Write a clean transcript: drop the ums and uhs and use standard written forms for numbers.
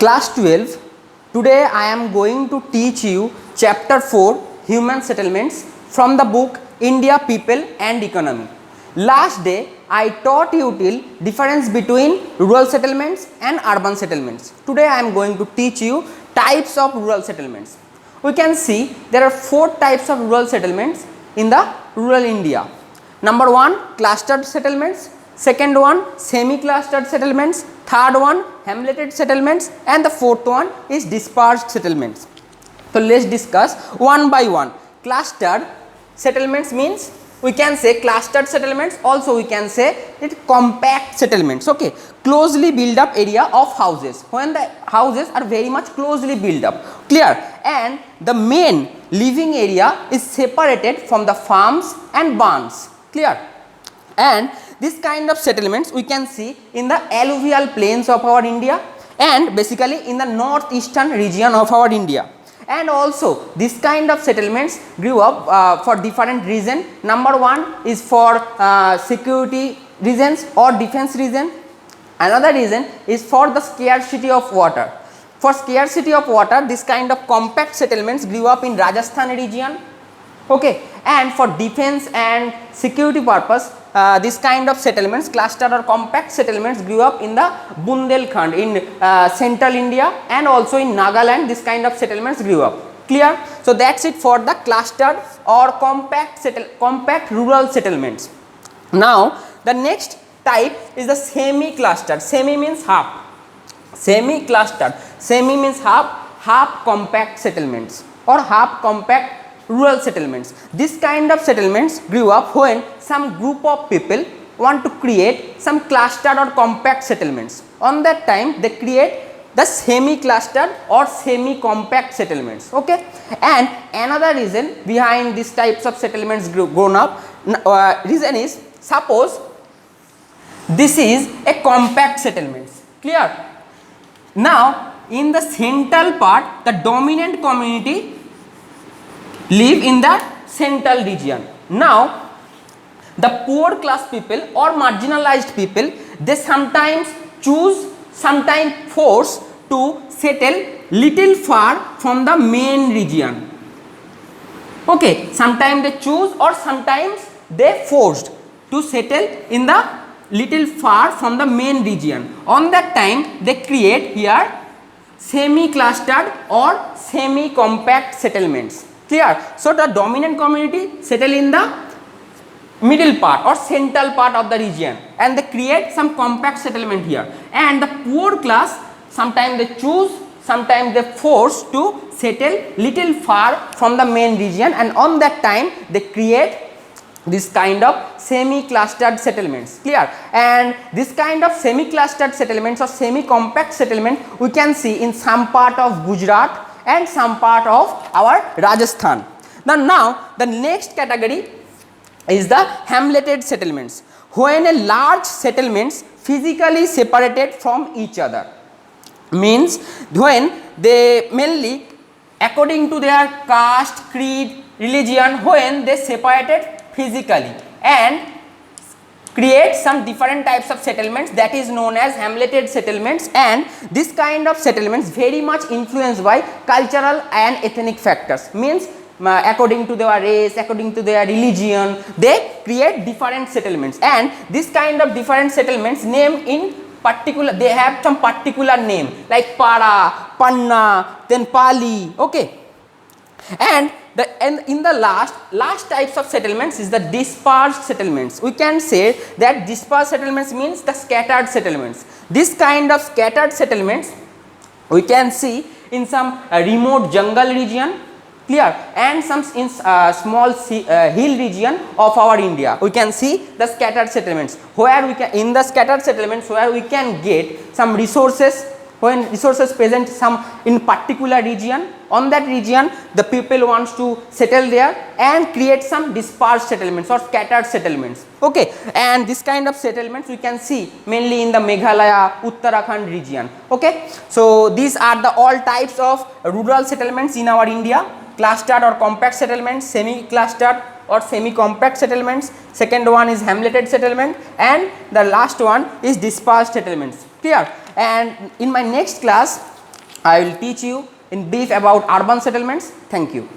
Class 12. Today I am going to teach you chapter 4 human settlements from the book India People and Economy. Last day I taught you till difference between rural settlements and urban settlements. Today I am going to teach you types of rural settlements. We can see there are 4 types of rural settlements in the rural India. Number 1, clustered settlements. Second one, semi-clustered settlements. Third one, hamleted settlements, and the fourth one is dispersed settlements. So let's discuss one by one. Clustered settlements means we can say clustered settlements, also we can say it compact settlements. Okay, closely built up area of houses, when the houses are very much closely built up, clear, and the main living area is separated from the farms and barns, clear. And this kind of settlements we can see in the alluvial plains of our India and basically in the northeastern region of our India. And also this kind of settlements grew up for different reasons. Number 1 is for security reasons or defense reason. Another reason is for the scarcity of water. For scarcity of water, this kind of compact settlements grew up in Rajasthan region. Okay, and for defense and security purpose, this kind of settlements, clustered or compact settlements, grew up in the Bundelkhand in central India, and also in Nagaland. This kind of settlements grew up. Clear? So that's it for the clustered or compact rural settlements. Now the next type is the semi-clustered. Semi means half. Semi-clustered. Semi means half compact settlements or half compact rural settlements. This kind of settlements grew up when some group of people want to create some clustered or compact settlements. On that time they create the semi-clustered or semi-compact settlements. Okay, and another reason behind these types of settlements grown up, reason is, suppose this is a compact settlements, clear. Now in the central part, the dominant community live in the central region. Now the poor class people or marginalized people, they sometimes choose, sometimes forced to settle little far from the main region. Okay, sometimes they choose or sometimes they forced to settle in the little far from the main region. On that time they create here semi-clustered or semi-compact settlements. Clear? So the dominant community settle in the middle part or central part of the region and they create some compact settlement here, and the poor class sometimes they choose, sometimes they force to settle little far from the main region, and on that time they create this kind of semi-clustered settlements. Clear? And this kind of semi-clustered settlements or semi-compact settlement we can see in some part of Gujarat and some part of our Rajasthan. Now the next category is the hamleted settlements, when a large settlements physically separated from each other, means when they mainly according to their caste, creed, religion, when they separated physically and create some different types of settlements, that is known as hamleted settlements. And this kind of settlements very much influenced by cultural and ethnic factors, means according to their race, according to their religion, they create different settlements, and this kind of different settlements named in particular, they have some particular name like Para, Panna, then Pali. Okay, and in the last types of settlements is the dispersed settlements. We can say that dispersed settlements means the scattered settlements. This kind of scattered settlements we can see in some remote jungle region, clear, and some in small hill region of our India. We can see the scattered settlements where we can, in the scattered settlements where we can get some resources, when resources present some in particular region, on that region the people wants to settle there and create some dispersed settlements or scattered settlements. Okay, and this kind of settlements we can see mainly in the Meghalaya, Uttarakhand region. Okay, so these are the all types of rural settlements in our India: clustered or compact settlements, semi-clustered or semi-compact settlements. Second one is hamleted settlement, and the last one is dispersed settlements. Clear? And in my next class I will teach you in brief about urban settlements. Thank you.